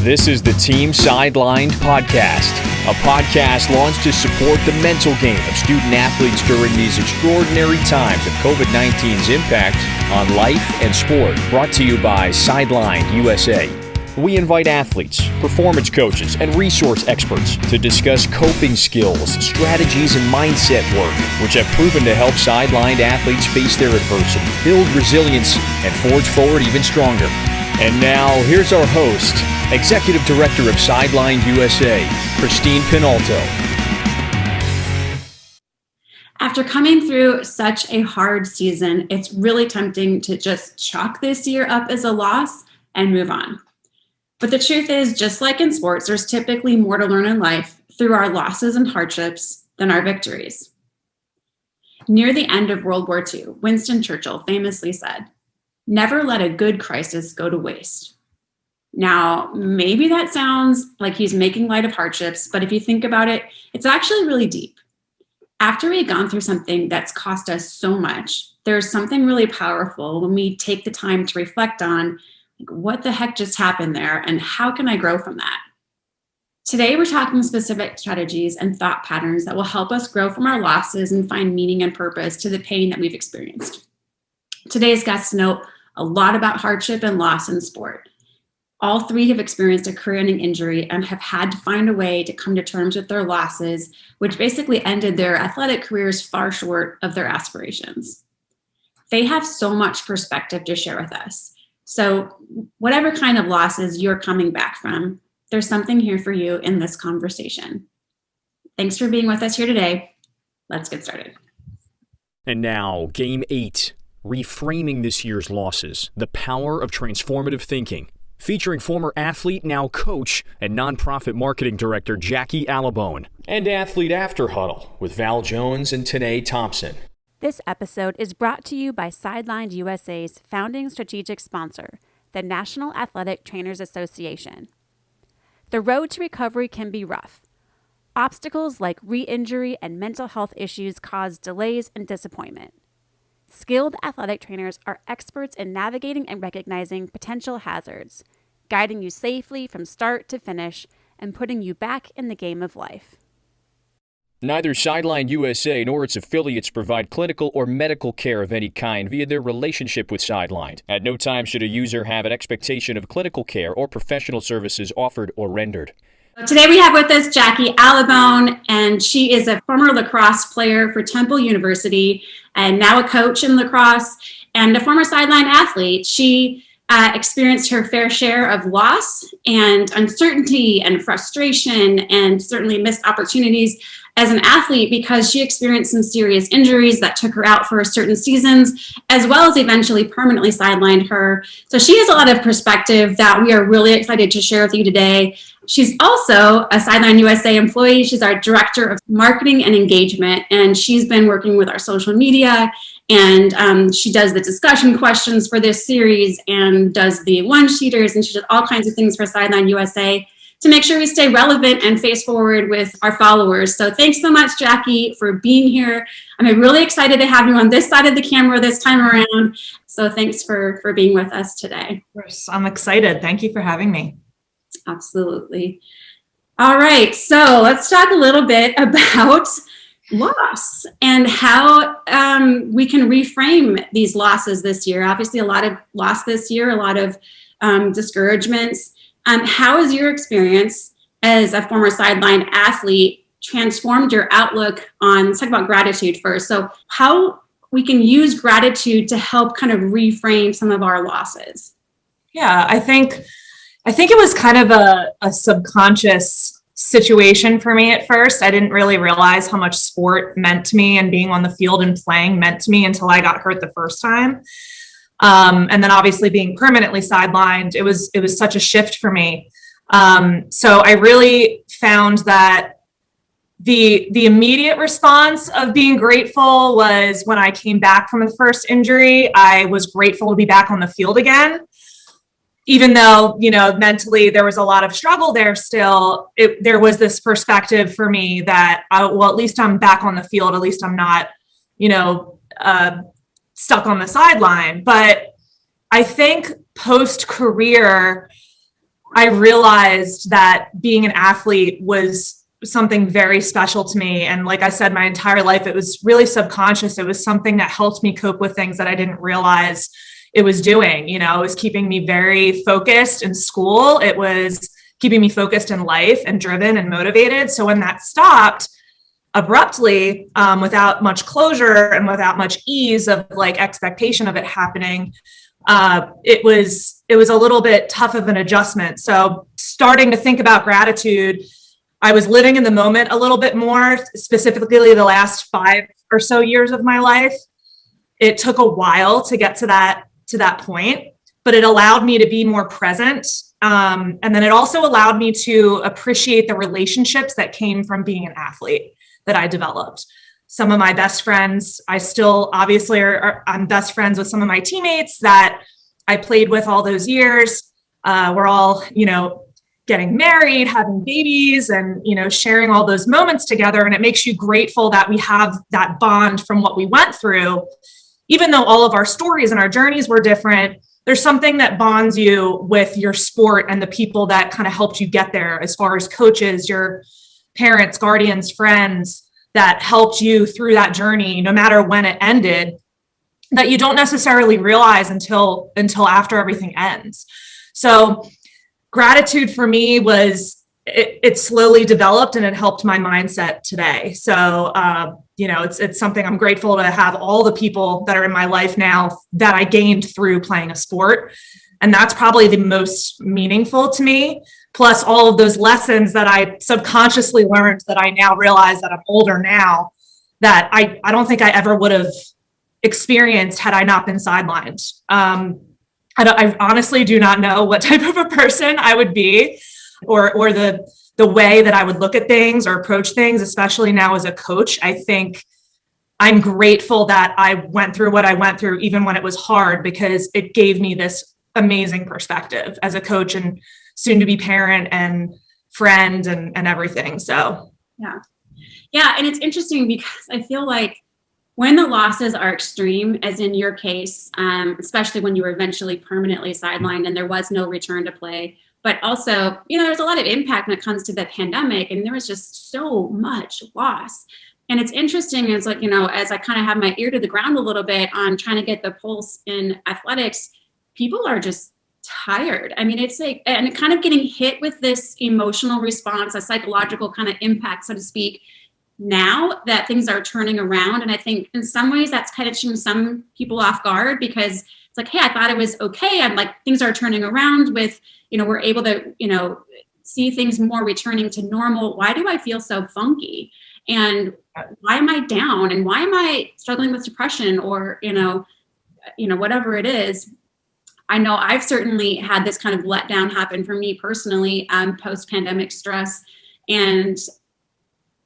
This is the Team Sidelined podcast, a podcast launched to support the mental game of student athletes during these extraordinary times of COVID-19's impact on life and sport. Brought to you by Sidelined USA. We invite athletes, performance coaches, and resource experts to discuss coping skills, strategies, and mindset work, which have proven to help sidelined athletes face their adversity, build resilience, and forge forward even stronger. And now, here's our host, Executive Director of Sidelined USA, Christine Pinalto. After coming through such a hard season, it's really tempting to just chalk this year up as a loss and move on. But the truth is, just like in sports, there's typically more to learn in life through our losses and hardships than our victories. Near the end of World War II, Winston Churchill famously said, "Never let a good crisis go to waste." Now, maybe that sounds like he's making light of hardships, but if you think about it, it's actually really deep. After we've gone through something that's cost us so much, there's something really powerful when we take the time to reflect on what the heck just happened there and how can I grow from that? Today, we're talking specific strategies and thought patterns that will help us grow from our losses and find meaning and purpose to the pain that we've experienced. Today's guests know a lot about hardship and loss in sport. All three have experienced a career-ending injury and have had to find a way to come to terms with their losses, which basically ended their athletic careers far short of their aspirations. They have so much perspective to share with us. So whatever kind of losses you're coming back from, there's something here for you in this conversation. Thanks for being with us here today. Let's get started. And now, Game 8, Reframing this year's losses, the power of transformative thinking, featuring former athlete, now coach, and nonprofit marketing director Jackie Allibone, and athlete after-huddle with Val Jones and Tene Thompson. This episode is brought to you by Sidelined USA's founding strategic sponsor, the National Athletic Trainers Association. The road to recovery can be rough. Obstacles like re-injury and mental health issues cause delays and disappointment. Skilled athletic trainers are experts in navigating and recognizing potential hazards, guiding you safely from start to finish, and putting you back in the game of life. Neither Sidelined USA nor its affiliates provide clinical or medical care of any kind via their relationship with Sidelined. At no time should a user have an expectation of clinical care or professional services offered or rendered. Today we have with us Jackie Allibone, and she is a former lacrosse player for Temple University and now a coach in lacrosse and a former sideline athlete. She experienced her fair share of loss and uncertainty and frustration and certainly missed opportunities as an athlete because she experienced some serious injuries that took her out for certain seasons, as well as eventually permanently sidelined her. So she has a lot of perspective that we are really excited to share with you today. She's also a Sidelined USA employee. She's our director of marketing and engagement, and she's been working with our social media, and she does the discussion questions for this series and does the one-sheeters, and she does all kinds of things for Sidelined USA to make sure we stay relevant and face forward with our followers. So thanks so much, Jackie, for being here. I'm really excited to have you on this side of the camera this time around. So thanks for being with us today. Of course, I'm excited. Thank you for having me. Absolutely. All right, so let's talk a little bit about loss and how we can reframe these losses this year. Obviously, a lot of loss this year, a lot of discouragements. How has your experience as a former sideline athlete transformed your outlook on, let's talk about gratitude first. So how we can use gratitude to help kind of reframe some of our losses? Yeah, I think it was kind of a subconscious situation for me at first. I didn't really realize how much sport meant to me and being on the field and playing meant to me until I got hurt the first time. And then obviously being permanently sidelined, it was such a shift for me. So I really found that the immediate response of being grateful was when I came back from the first injury. I was grateful to be back on the field again. Even though, mentally there was a lot of struggle there still, there was this perspective for me that, at least I'm back on the field. At least I'm not, stuck on the sideline. But I think post-career, I realized that being an athlete was something very special to me. And like I said, my entire life, it was really subconscious. It was something that helped me cope with things that I didn't realize it was doing. You know, it was keeping me very focused in school. It was keeping me focused in life and driven and motivated. So when that stopped abruptly, without much closure and without much ease of like expectation of it happening, it was a little bit tough of an adjustment. So starting to think about gratitude, I was living in the moment a little bit more, specifically the last 5 or so years of my life. It took a while to get to that point, but it allowed me to be more present. And then it also allowed me to appreciate the relationships that came from being an athlete that I developed. Some of my best friends, I still obviously I'm best friends with some of my teammates that I played with all those years. We're all, getting married, having babies, and, sharing all those moments together. And it makes you grateful that we have that bond from what we went through. Even though all of our stories and our journeys were different, there's something that bonds you with your sport and the people that kind of helped you get there, as far as coaches, your parents, guardians, friends that helped you through that journey, no matter when it ended, that you don't necessarily realize until after everything ends. So gratitude for me was, it slowly developed and it helped my mindset today. So, it's something I'm grateful to have all the people that are in my life now that I gained through playing a sport. And that's probably the most meaningful to me. Plus all of those lessons that I subconsciously learned that I now realize that I'm older now, that I don't think I ever would have experienced had I not been sidelined. I honestly do not know what type of a person I would be, or the way that I would look at things or approach things, especially now as a coach. I think I'm grateful that I went through what I went through, even when it was hard, because it gave me this amazing perspective as a coach and soon to be parent and friend and everything. So, yeah. And it's interesting because I feel like when the losses are extreme, as in your case, especially when you were eventually permanently sidelined and there was no return to play, but also, there's a lot of impact when it comes to the pandemic, and there was just so much loss. And it's interesting, it's like, as I kind of have my ear to the ground a little bit on trying to get the pulse in athletics, people are just tired. I mean, it's like, and kind of getting hit with this emotional response, a psychological kind of impact, so to speak, now that things are turning around. And I think in some ways that's kind of catching some people off guard, because it's like, hey, I thought it was okay. I'm like, things are turning around with, we're able to, see things more returning to normal. Why do I feel so funky? And why am I down? And why am I struggling with depression or, whatever it is? I know I've certainly had this kind of letdown happen for me personally, post-pandemic stress. And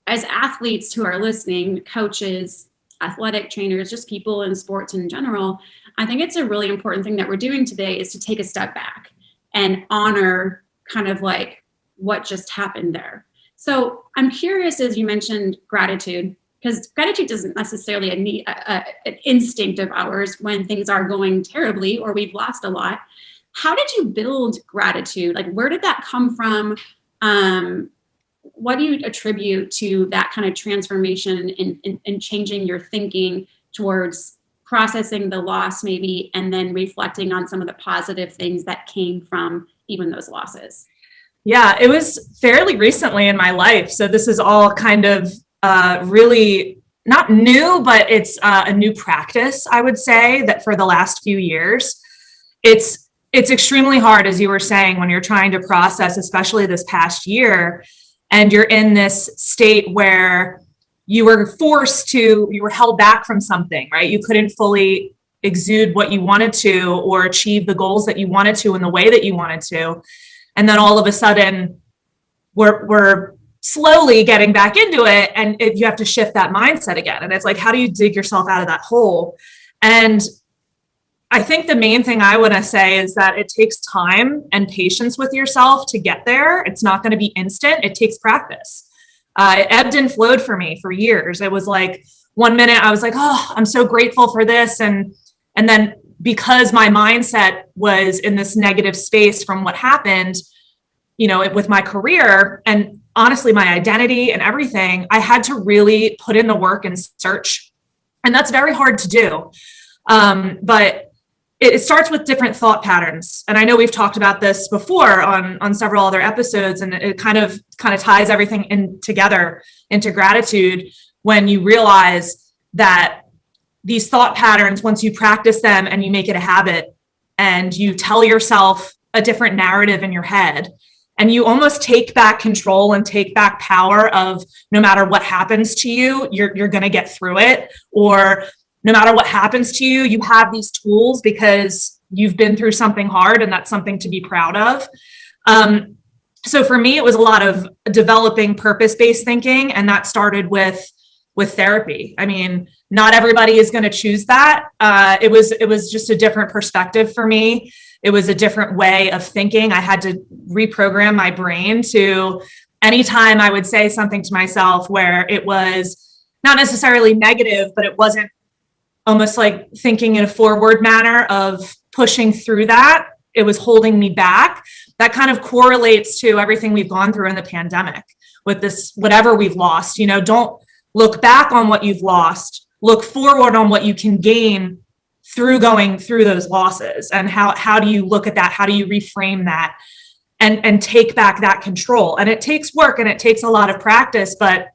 as athletes who are listening, coaches, athletic trainers, just people in sports in general, I think it's a really important thing that we're doing today is to take a step back and honor kind of like what just happened there. So I'm curious, as you mentioned gratitude, because gratitude isn't necessarily an instinct of ours when things are going terribly or we've lost a lot. How did you build gratitude? Like, where did that come from? What do you attribute to that kind of transformation in changing your thinking towards processing the loss maybe, and then reflecting on some of the positive things that came from even those losses? Yeah, it was fairly recently in my life. So this is all kind of really not new, but it's a new practice, I would say, that for the last few years. It's extremely hard, as you were saying, when you're trying to process, especially this past year, and you're in this state where you were held back from something, right? You couldn't fully exude what you wanted to or achieve the goals that you wanted to in the way that you wanted to. And then all of a sudden we're slowly getting back into it, and you have to shift that mindset again. And it's like, how do you dig yourself out of that hole? And I think the main thing I want to say is that it takes time and patience with yourself to get there. It's not going to be instant. It takes practice. It ebbed and flowed for me for years. It was like 1 minute I was like, oh, I'm so grateful for this. And then because my mindset was in this negative space from what happened, with my career and honestly, my identity and everything, I had to really put in the work and search. And that's very hard to do. But it starts with different thought patterns. And I know we've talked about this before on several other episodes, and it kind of ties everything in together into gratitude when you realize that these thought patterns, once you practice them and you make it a habit and you tell yourself a different narrative in your head, and you almost take back control and take back power of no matter what happens to you, you're going to get through it. Or no matter what happens to you, you have these tools because you've been through something hard, and that's something to be proud of. So for me, it was a lot of developing purpose-based thinking, and that started with therapy. I mean, not everybody is going to choose that. It was just a different perspective for me. It was a different way of thinking. I had to reprogram my brain to anytime I would say something to myself where it was not necessarily negative, but it wasn't almost like thinking in a forward manner of pushing through that. It was holding me back. That kind of correlates to everything we've gone through in the pandemic with this, whatever we've lost. Don't look back on what you've lost, look forward on what you can gain through going through those losses. And how do you look at that? How do you reframe that and take back that control? And it takes work and it takes a lot of practice, but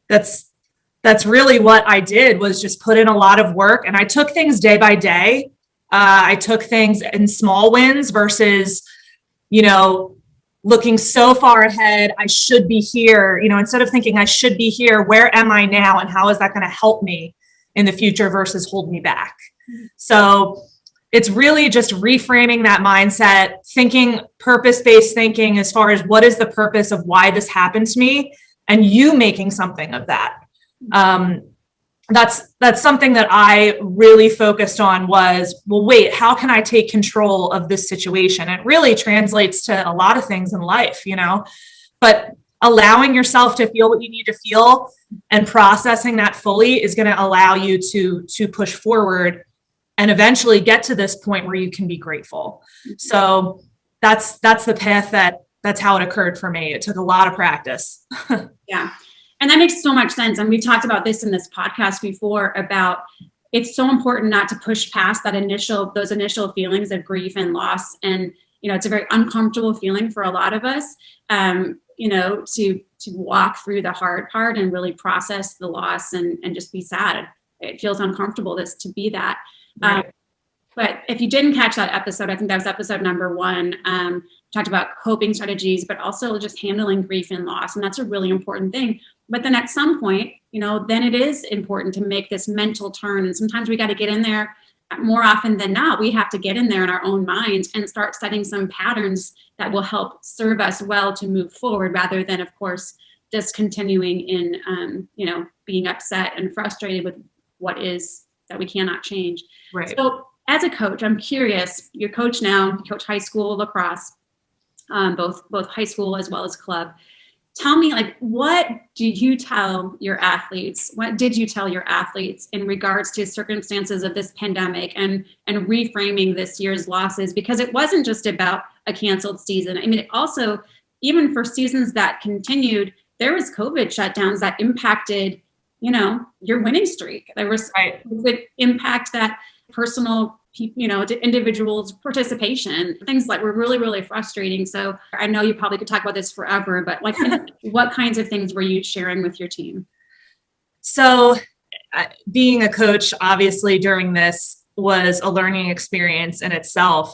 that's really what I did, was just put in a lot of work. And I took things day by day. I took things in small wins versus, looking so far ahead. I should be here, instead of thinking I should be here, where am I now? And how is that going to help me in the future versus hold me back? So it's really just reframing that mindset, thinking purpose-based thinking as far as what is the purpose of why this happened to me, and you making something of that. That's something that I really focused on was, well, wait, how can I take control of this situation? It really translates to a lot of things in life, but allowing yourself to feel what you need to feel and processing that fully is going to allow you to push forward and eventually get to this point where you can be grateful. So that's the path that's how it occurred for me. It took a lot of practice. Yeah. And that makes so much sense. And we've talked about this in this podcast before about it's so important not to push past those initial feelings of grief and loss. And, it's a very uncomfortable feeling for a lot of us, to walk through the hard part and really process the loss and just be sad. It feels uncomfortable to be that. Right. But if you didn't catch that episode, I think that was episode number 1, talked about coping strategies, but also just handling grief and loss. And that's a really important thing. But then at some point, then it is important to make this mental turn. And sometimes we got to get in there. More often than not, we have to get in there in our own minds and start setting some patterns that will help serve us well to move forward, rather than, of course, just continuing in, being upset and frustrated with what is that we cannot change. Right. So as a coach, I'm curious, you're coach now, you coach high school lacrosse, both high school as well as club. Tell me, what did you tell your athletes? What did you tell your athletes in regards to circumstances of this pandemic and reframing this year's losses? Because it wasn't just about a canceled season. I mean, it also, even for seasons that continued, there was COVID shutdowns that impacted, your winning streak. There was would impact that personal, individuals' participation. Things like were really, really frustrating. So I know you probably could talk about this forever, but what kinds of things were you sharing with your team? So being a coach, obviously during this was a learning experience in itself.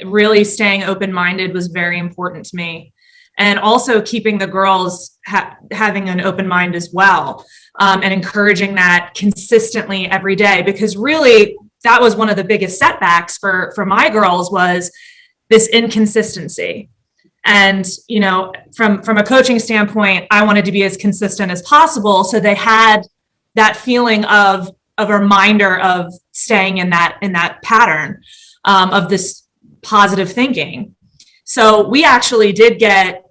Really staying open-minded was very important to me. And also keeping the girls having an open mind as well, and encouraging that consistently every day, because really that was one of the biggest setbacks for my girls, was this inconsistency. And, from a coaching standpoint, I wanted to be as consistent as possible. So they had that feeling of a reminder of staying in that pattern of this positive thinking. So we actually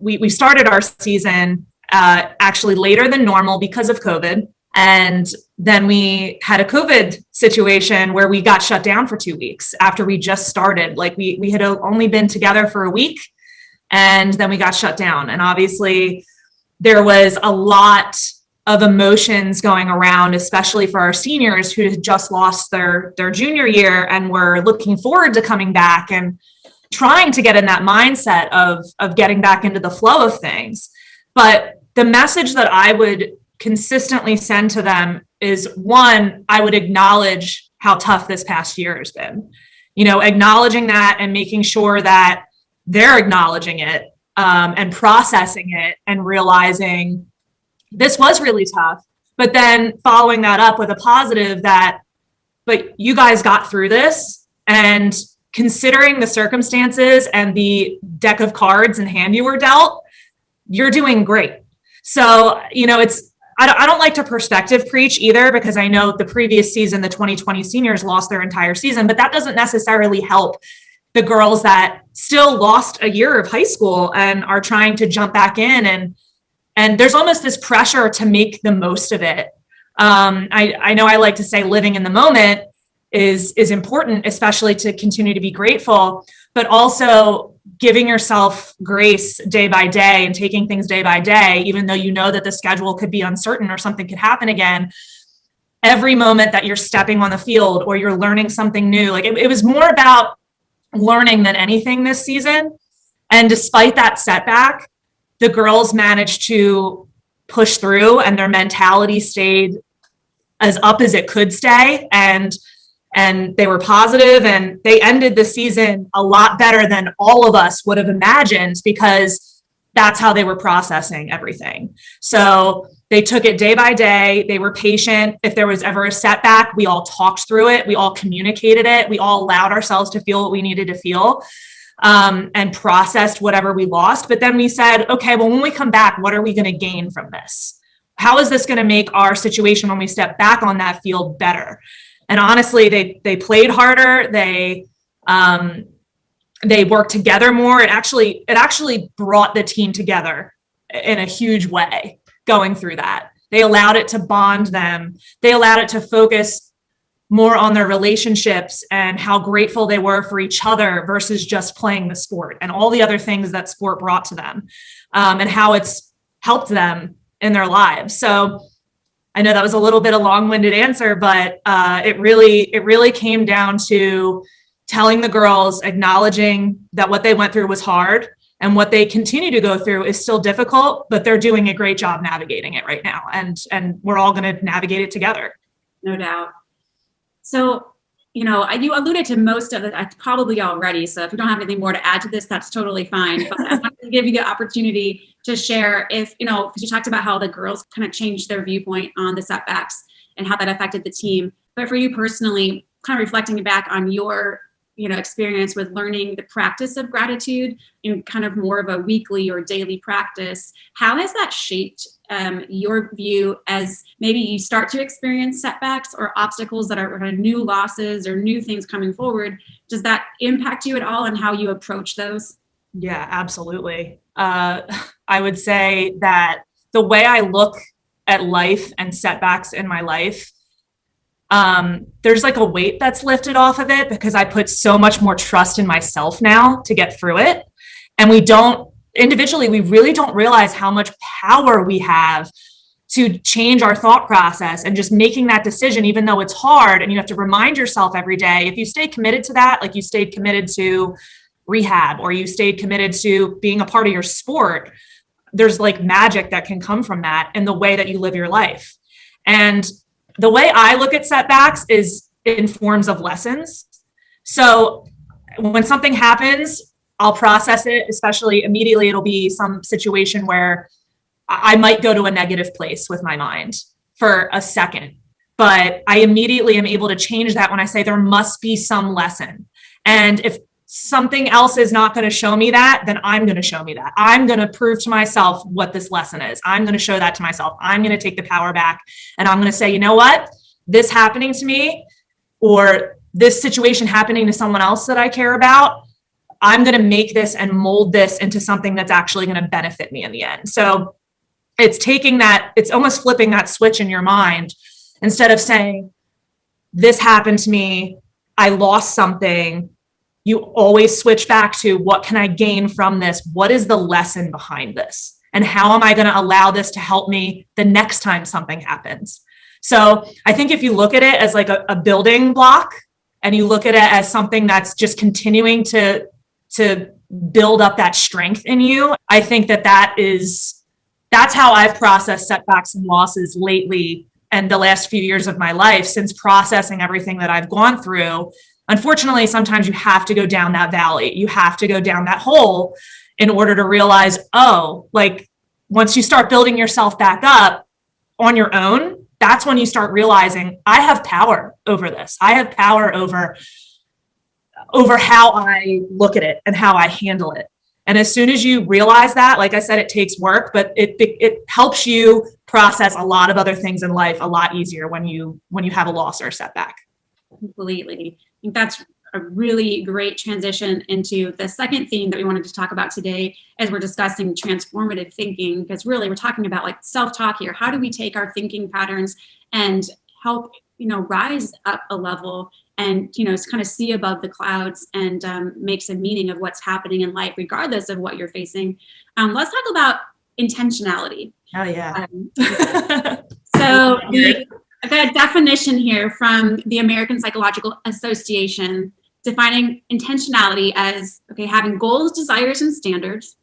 we started our season actually later than normal because of COVID. And then we had a COVID situation where we got shut down for 2 weeks after we just started. Like we had only been together for a week, and then we got shut down. And obviously there was a lot of emotions going around, especially for our seniors who had just lost their junior year and were looking forward to coming back and trying to get in that mindset of getting back into the flow of things. But the message that I would consistently send to them is, one, I would acknowledge how tough this past year has been, acknowledging that and making sure that they're acknowledging it and processing it and realizing this was really tough, but then following that up with a positive but you guys got through this, and considering the circumstances and the deck of cards and hand you were dealt, you're doing great. So, I don't like to perspective preach either, because I know the previous season, the 2020 seniors lost their entire season, but that doesn't necessarily help the girls that still lost a year of high school and are trying to jump back in. And there's almost this pressure to make the most of it. I know I like to say living in the moment is important, especially to continue to be grateful, but also giving yourself grace day by day and taking things day by day, even though you know that the schedule could be uncertain or something could happen again. Every moment that you're stepping on the field or you're learning something new, like it was more about learning than anything this season. And despite that setback, the girls managed to push through, and their mentality stayed as up as it could stay. And they were positive, and they ended the season a lot better than all of us would have imagined, because that's how they were processing everything. So they took it day by day. They were patient. If there was ever a setback, we all talked through it. We all communicated it. We all allowed ourselves to feel what we needed to feel, and processed whatever we lost. But then we said, okay, well, when we come back, what are we going to gain from this? How is this going to make our situation when we step back on that field better? And honestly, they played harder. They worked together more. It actually brought the team together in a huge way going through that. They allowed it to bond them. They allowed it to focus more on their relationships and how grateful they were for each other versus just playing the sport and all the other things that sport brought to them, and how it's helped them in their lives. So I know that was a little bit of a long-winded answer, but it really came down to telling the girls, acknowledging that what they went through was hard and what they continue to go through is still difficult, but they're doing a great job navigating it right now. And we're all going to navigate it together. No doubt. So, you alluded to most of it probably already. So if you don't have anything more to add to this, that's totally fine. But I wanted to give you the opportunity to share because you talked about how the girls kind of changed their viewpoint on the setbacks and how that affected the team. But for you personally, kind of reflecting back on your, experience with learning the practice of gratitude in kind of more of a weekly or daily practice, how has that shaped your view as maybe you start to experience setbacks or obstacles that are new losses or new things coming forward? Does that impact you at all on how you approach those? Yeah, absolutely. I would say that the way I look at life and setbacks in my life, there's like a weight that's lifted off of it because I put so much more trust in myself now to get through it. And we really don't realize how much power we have to change our thought process and just making that decision, even though it's hard. And you have to remind yourself every day, if you stay committed to that, like you stayed committed to rehab or you stayed committed to being a part of your sport, there's like magic that can come from that in the way that you live your life. And the way I look at setbacks is in forms of lessons. So when something happens, I'll process it, especially immediately. It'll be some situation where I might go to a negative place with my mind for a second, but I immediately am able to change that when I say there must be some lesson. And if something else is not going to show me that, then I'm going to show me that. I'm going to prove to myself what this lesson is. I'm going to show that to myself. I'm going to take the power back and I'm going to say, you know what, this happening to me or this situation happening to someone else that I care about, I'm going to make this and mold this into something that's actually going to benefit me in the end. So it's taking that, it's almost flipping that switch in your mind. Instead of saying, this happened to me, I lost something, you always switch back to, what can I gain from this? What is the lesson behind this? And how am I going to allow this to help me the next time something happens? So I think if you look at it as like a building block, and you look at it as something that's just continuing to build up that strength in you, I think that's how I've processed setbacks and losses lately and the last few years of my life, since processing everything that I've gone through. Unfortunately, sometimes you have to go down that valley. You have to go down that hole in order to realize, oh, like once you start building yourself back up on your own, that's when you start realizing, I have power over this. I have power over how I look at it and how I handle it. And as soon as you realize that, like I said, it takes work, but it helps you process a lot of other things in life a lot easier when you have a loss or a setback. Completely. I think that's a really great transition into the second theme that we wanted to talk about today as we're discussing transformative thinking, because really we're talking about like self-talk here. How do we take our thinking patterns and help, rise up a level and, kind of see above the clouds and make some meaning of what's happening in life, regardless of what you're facing. Let's talk about intentionality. Oh, yeah. So I've got a definition here from the American Psychological Association defining intentionality as, having goals, desires, and standards,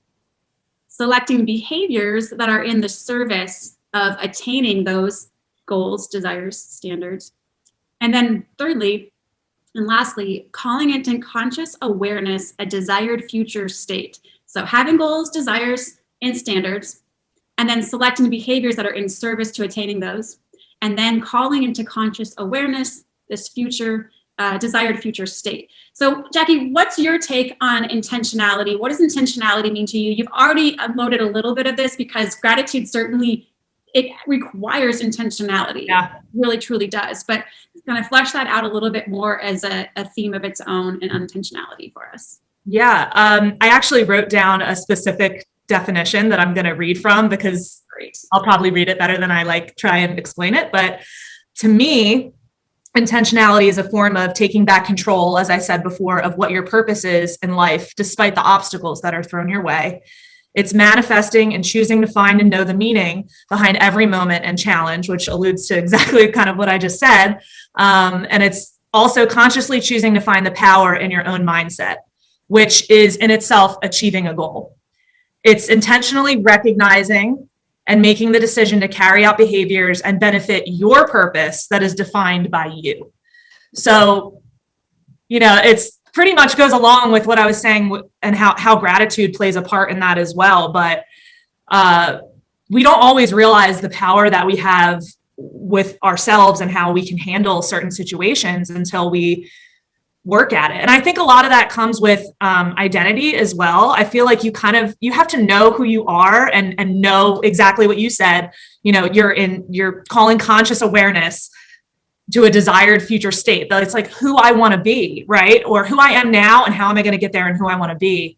selecting behaviors that are in the service of attaining those goals, desires, standards, and then thirdly, and lastly, calling into conscious awareness a desired future state. So having goals, desires, and standards, and then selecting behaviors that are in service to attaining those, and then calling into conscious awareness this future, desired future state. So Jackie, what's your take on intentionality? What does intentionality mean to you? You've already unloaded a little bit of this, because gratitude certainly, it requires intentionality. Yeah. It really, truly does. But kind of flesh that out a little bit more as a theme of its own and intentionality for us. Yeah, I actually wrote down a specific definition that I'm going to read from, because I'll probably read it better than I try and explain it. But to me, intentionality is a form of taking back control, as I said before, of what your purpose is in life, despite the obstacles that are thrown your way. It's manifesting and choosing to find and know the meaning behind every moment and challenge, which alludes to exactly kind of what I just said. And it's also consciously choosing to find the power in your own mindset, which is in itself achieving a goal. It's intentionally recognizing and making the decision to carry out behaviors and benefit your purpose that is defined by you. So, it's pretty much goes along with what I was saying and how gratitude plays a part in that as well. But we don't always realize the power that we have with ourselves and how we can handle certain situations until we work at it. And I think a lot of that comes with identity as well. I feel like you have to know who you are and know exactly what you said. You're calling conscious awareness to a desired future state. That it's like who I want to be, right? Or who I am now and how am I going to get there and who I want to be.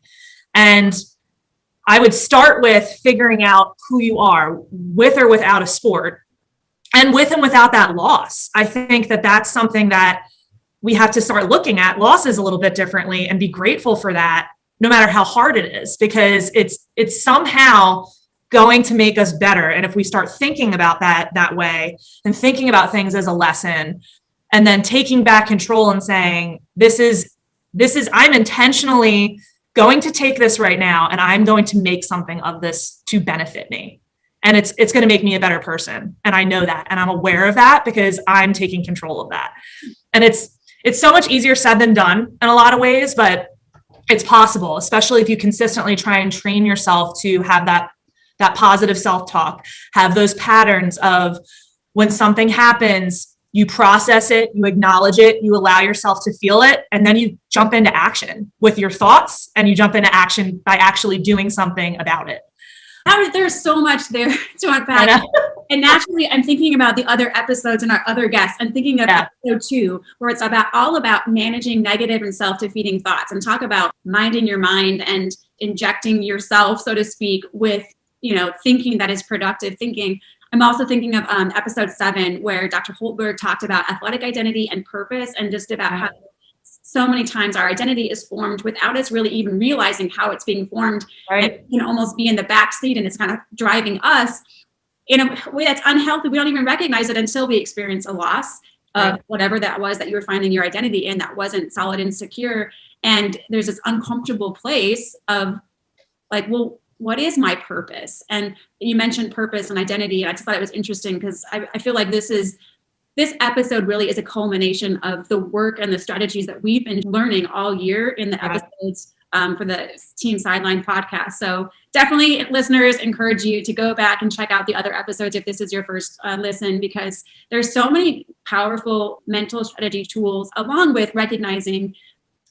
And I would start with figuring out who you are with or without a sport, and with and without that loss. I think that that's something that we have to start looking at losses a little bit differently and be grateful for that, no matter how hard it is, because it's somehow going to make us better. And if we start thinking about that way and thinking about things as a lesson, and then taking back control and saying, this is, I'm intentionally going to take this right now, and I'm going to make something of this to benefit me. And it's going to make me a better person. And I know that, and I'm aware of that because I'm taking control of that. And it's so much easier said than done in a lot of ways, but it's possible, especially if you consistently try and train yourself to have that positive self-talk, have those patterns of when something happens, you process it, you acknowledge it, you allow yourself to feel it, and then you jump into action with your thoughts, and you jump into action by actually doing something about it. There's so much there to unpack. And naturally, I'm thinking about the other episodes and our other guests. I'm thinking of episode 2, where it's all about managing negative and self-defeating thoughts, and talk about minding your mind and injecting yourself, so to speak, with thinking that is productive thinking. I'm also thinking of episode 7, where Dr. Holtberg talked about athletic identity and purpose, and just about how so many times our identity is formed without us really even realizing how it's being formed. Right. And it can almost be in the back seat, and it's kind of driving us in a way that's unhealthy. We don't even recognize it until we experience a loss of whatever that was that you were finding your identity in that wasn't solid and secure. And there's this uncomfortable place of like, well, what is my purpose? And you mentioned purpose and identity. And I just thought it was interesting because I feel like this episode really is a culmination of the work and the strategies that we've been learning all year in the episodes for the Team Sidelined podcast. So definitely, listeners, encourage you to go back and check out the other episodes if this is your first listen, because there's so many powerful mental strategy tools, along with recognizing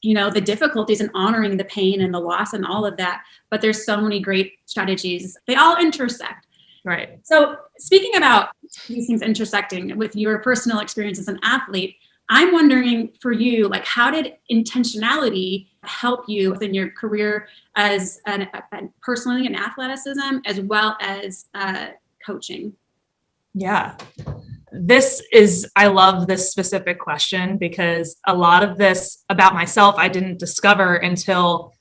the difficulties and honoring the pain and the loss and all of that. But there's so many great strategies. They all intersect. Right. So speaking about these things intersecting with your personal experience as an athlete, I'm wondering for you, like, how did intentionality help you in your career as personally in athleticism, as well as coaching? Yeah. I love this specific question, because a lot of this about myself, I didn't discover until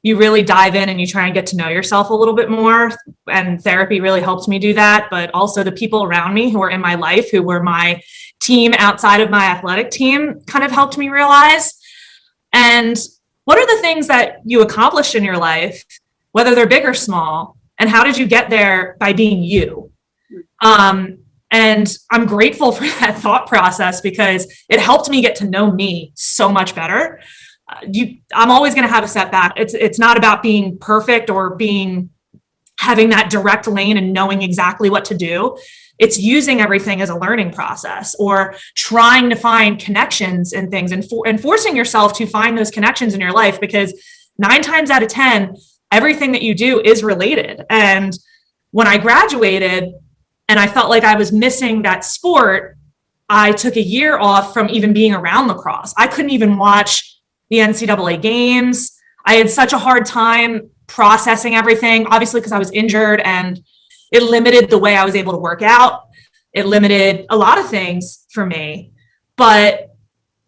you really dive in and you try and get to know yourself a little bit more. And therapy really helped me do that. But also the people around me who were in my life, who were my team outside of my athletic team, kind of helped me realize. And what are the things that you accomplished in your life, whether they're big or small, and how did you get there by being you? And I'm grateful for that thought process, because it helped me get to know me so much better. I'm always going to have a setback. It's not about being perfect or having that direct lane and knowing exactly what to do. It's using everything as a learning process, or trying to find connections and things, and forcing yourself to find those connections in your life, because 9 times out of 10, everything that you do is related. And when I graduated and I felt like I was missing that sport, I took a year off from even being around lacrosse. I couldn't even watch the NCAA games. I had such a hard time processing everything, obviously, because I was injured, and it limited the way I was able to work out. It limited a lot of things for me. But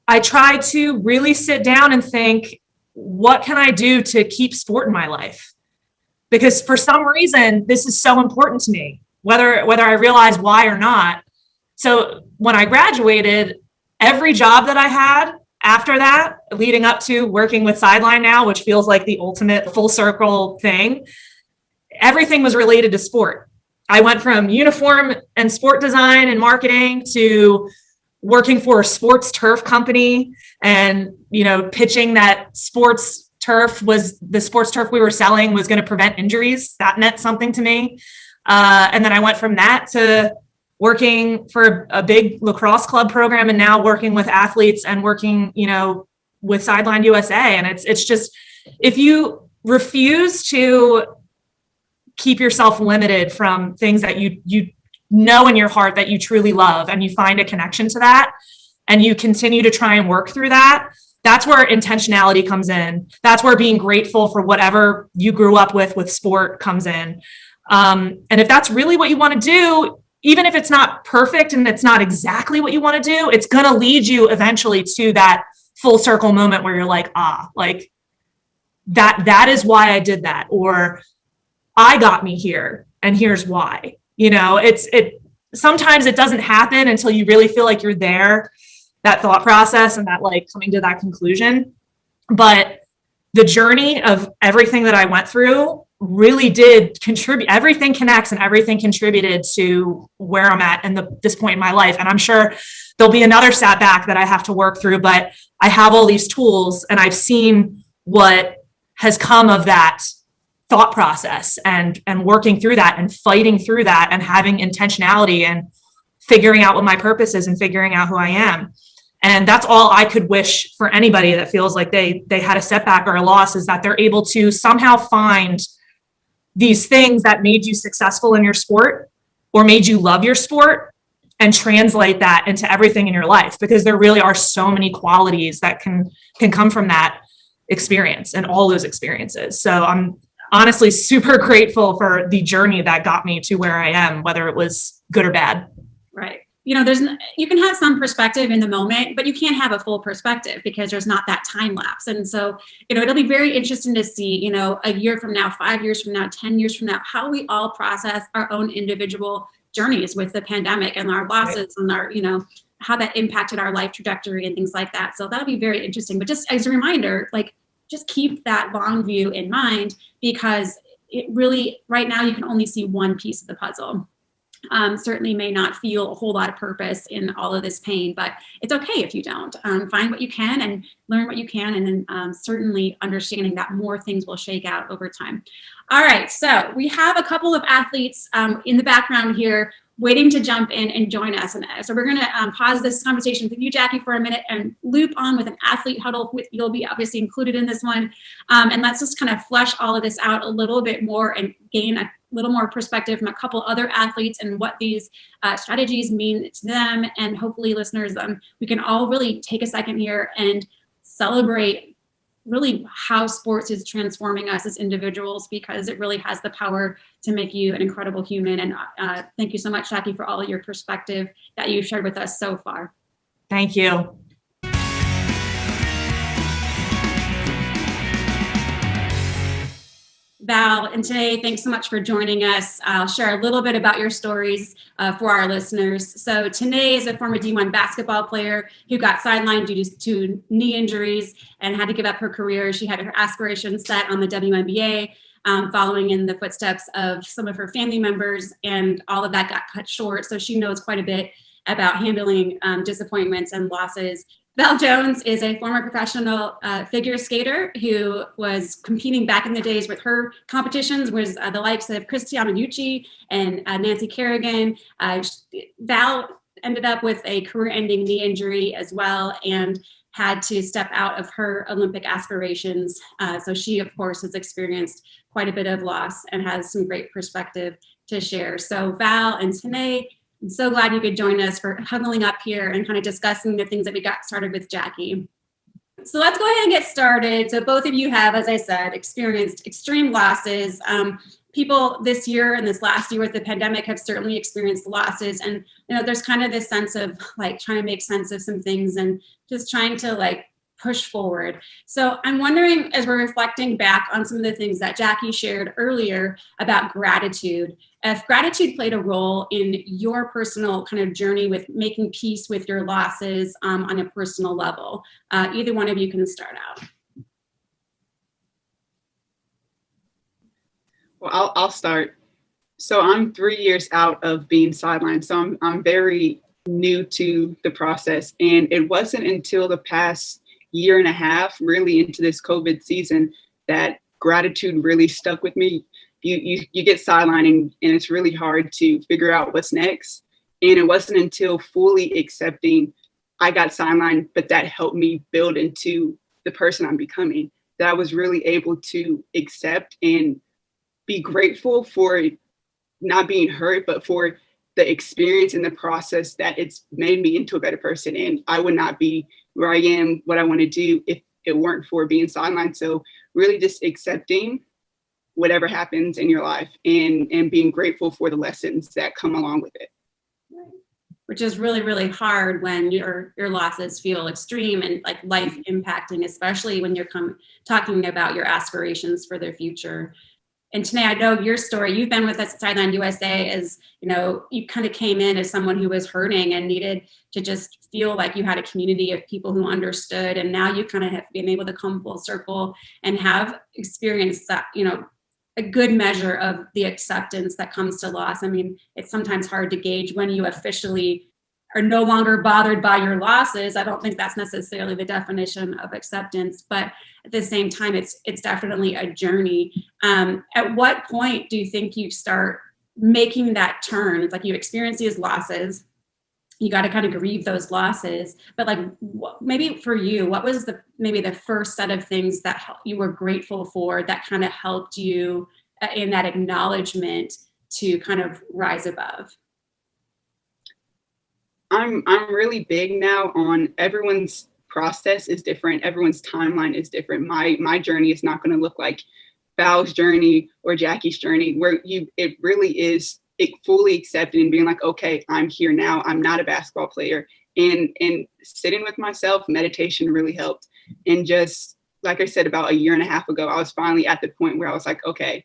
I tried to really sit down and think, what can I do to keep sport in my life? Because for some reason, this is so important to me, whether I realize why or not. So when I graduated, every job that I had after that, leading up to working with Sideline now, which feels like the ultimate full circle thing, everything was related to sport. I went from uniform and sport design and marketing to working for a sports turf company, and, pitching that sports turf we were selling was going to prevent injuries. That meant something to me. And then I went from that to working for a big lacrosse club program, and now working with athletes and working, with Sidelined USA. And it's just, if you refuse to keep yourself limited from things that you know in your heart that you truly love, and you find a connection to that, and you continue to try and work through that, that's where intentionality comes in. That's where being grateful for whatever you grew up with sport comes in. And if that's really what you want to do, even if it's not perfect and it's not exactly what you want to do, it's going to lead you eventually to that full circle moment where you're like, that is why I did that, or I got me here and here's why. Sometimes it doesn't happen until you really feel like you're there, that thought process and that coming to that conclusion. But the journey of everything that I went through really did contribute. Everything connects, and everything contributed to where I'm at in this point in my life. And I'm sure there'll be another setback that I have to work through, but I have all these tools, and I've seen what has come of that thought process, and working through that, and fighting through that, and having intentionality, and figuring out what my purpose is, and figuring out who I am. And that's all I could wish for anybody that feels like they had a setback or a loss, is that they're able to somehow find these things that made you successful in your sport or made you love your sport, and translate that into everything in your life, because there really are so many qualities that can come from that experience and all those experiences. So honestly super grateful for the journey that got me to where I am, whether it was good or bad. Right. You know, you can have some perspective in the moment, but you can't have a full perspective because there's not that time lapse. And so, you know, it'll be very interesting to see, you know, a year from now, 5 years from now, 10 years from now, how we all process our own individual journeys with the pandemic and our losses and our, you know, how that impacted our life trajectory and things like that. So that'll be very interesting. But just as a reminder, like, just keep that long view in mind, because it really, right now, you can only see one piece of the puzzle. Certainly may not feel a whole lot of purpose in all of this pain, but it's okay if you don't. Find what you can and learn what you can, and then certainly understanding that more things will shake out over time. All right, so we have a couple of athletes in the background here waiting to jump in and join us. And so we're going to pause this conversation with you, Jackie, for a minute and loop on with an athlete huddle. You'll be obviously included in this one. And let's just kind of flesh all of this out a little bit more and gain a little more perspective from a couple other athletes and what these strategies mean to them. And hopefully, listeners, we can all really take a second here and celebrate really how sports is transforming us as individuals, because it really has the power to make you an incredible human. And thank you so much, Jackie, for all of your perspective that you've shared with us so far. Thank you. Val and Tene, thanks so much for joining us. I'll share a little bit about your stories for our listeners. So Tene is a former D1 basketball player who got sidelined due to knee injuries and had to give up her career. She had her aspirations set on the WNBA, following in the footsteps of some of her family members, and all of that got cut short. So she knows quite a bit about handling disappointments and losses. Val Jones is a former professional figure skater who was competing back in the days with her competitions, was the likes of Cristiano Nucci and Nancy Kerrigan. Val ended up with a career-ending knee injury as well and had to step out of her Olympic aspirations. So she, of course, has experienced quite a bit of loss and has some great perspective to share. So Val and Tene, I'm so glad you could join us for huddling up here and kind of discussing the things that we got started with Jackie. So let's go ahead and get started. So both of you have, as I said, experienced extreme losses. People this year and this last year with the pandemic have certainly experienced losses. And, you know, there's kind of this sense of like trying to make sense of some things and just trying to like push forward. So I'm wondering, as we're reflecting back on some of the things that Jackie shared earlier about gratitude, if gratitude played a role in your personal kind of journey with making peace with your losses on a personal level. Either one of you can start out. Well, I'll start. So I'm 3 years out of being sidelined. So I'm very new to the process. And it wasn't until the past year and a half, really into this COVID season, that gratitude really stuck with me. You get sidelining and it's really hard to figure out what's next. And it wasn't until fully accepting I got sidelined, but that helped me build into the person I'm becoming, that I was really able to accept and be grateful for not being hurt, but for the experience and the process that it's made me into a better person. And I would not be where I am, what I want to do, if it weren't for being sidelined. So really just accepting whatever happens in your life and being grateful for the lessons that come along with it. Which is really, really hard when your losses feel extreme and like life impacting, especially when you're talking about your aspirations for their future. And Tene, I know your story. You've been with us at Sidelined USA as, you know, you kind of came in as someone who was hurting and needed to just feel like you had a community of people who understood. And now you kind of have been able to come full circle and have experienced that, you know, a good measure of the acceptance that comes to loss. I mean, it's sometimes hard to gauge when you officially are no longer bothered by your losses. I don't think that's necessarily the definition of acceptance, but at the same time, it's definitely a journey. At what point do you think you start making that turn? It's like you experience these losses, you got to kind of grieve those losses, but like maybe for you, what was maybe the first set of things that you were grateful for that kind of helped you in that acknowledgement to kind of rise above? I'm really big now on everyone's process is different. Everyone's timeline is different. My journey is not going to look like Val's journey or Jackie's journey, where it really is fully accepted and being like, okay, I'm here now. I'm not a basketball player. And sitting with myself, meditation really helped. And just like I said, about a year and a half ago, I was finally at the point where I was like, okay,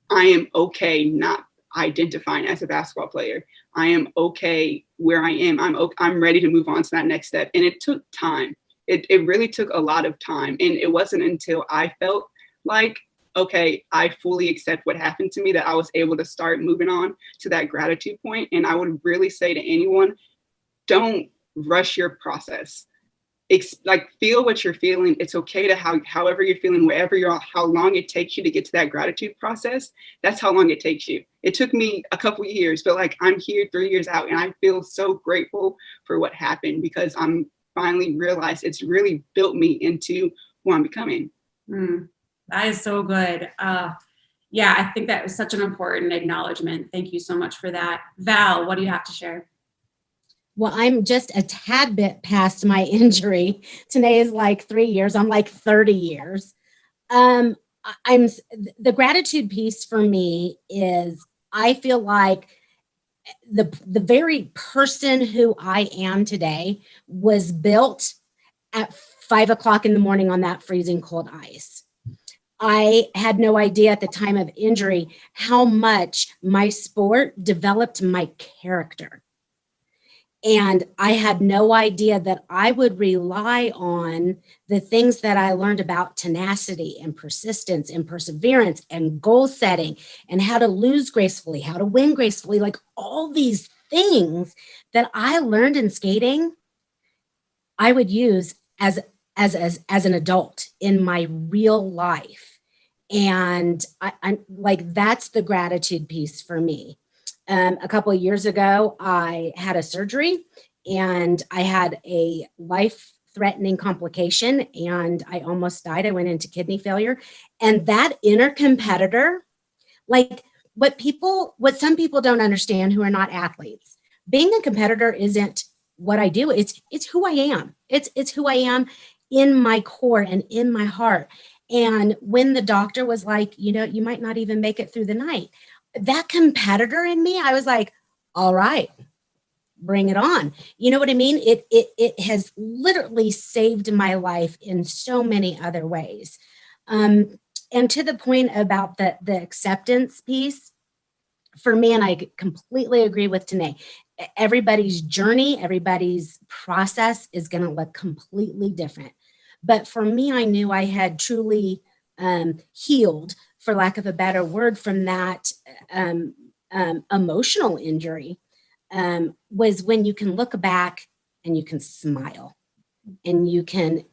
I am okay not identifying as a basketball player. I am okay where I am. I'm ready to move on to that next step. And it took time. It really took a lot of time. And it wasn't until I felt like, okay, I fully accept what happened to me that I was able to start moving on to that gratitude point. And I would really say to anyone, don't rush your process. Like, feel what you're feeling. It's okay to however you're feeling, wherever you're, how long it takes you to get to that gratitude process. That's how long it takes you. It took me a couple of years, but like, I'm here 3 years out and I feel so grateful for what happened, because I'm finally realized it's really built me into who I'm becoming. That is so good. Yeah, I think that was such an important acknowledgement. Thank you so much for that. Val, what do you have to share? Well, I'm just a tad bit past my injury. Today is like 3 years. I'm like 30 years. The gratitude piece for me is, I feel like the very person who I am today was built at 5 o'clock in the morning on that freezing cold ice. I had no idea at the time of injury how much my sport developed my character. And I had no idea that I would rely on the things that I learned about tenacity and persistence and perseverance and goal setting and how to lose gracefully, how to win gracefully, like all these things that I learned in skating, I would use as an adult in my real life. And I'm like, that's the gratitude piece for me. A couple of years ago, I had a surgery and I had a life-threatening complication and I almost died. I went into kidney failure. And that inner competitor, like what some people don't understand who are not athletes, being a competitor isn't what I do. It's who I am. It's who I am in my core and in my heart. And when the doctor was like, you might not even make it through the night, that competitor in me, I was like, all right, bring it on. You know what I mean? It has literally saved my life in so many other ways. And to the point about the acceptance piece, for me, and I completely agree with Tene, everybody's journey, everybody's process is going to look completely different. But for me, I knew I had truly healed, for lack of a better word, from that emotional injury, was when you can look back and you can smile and you can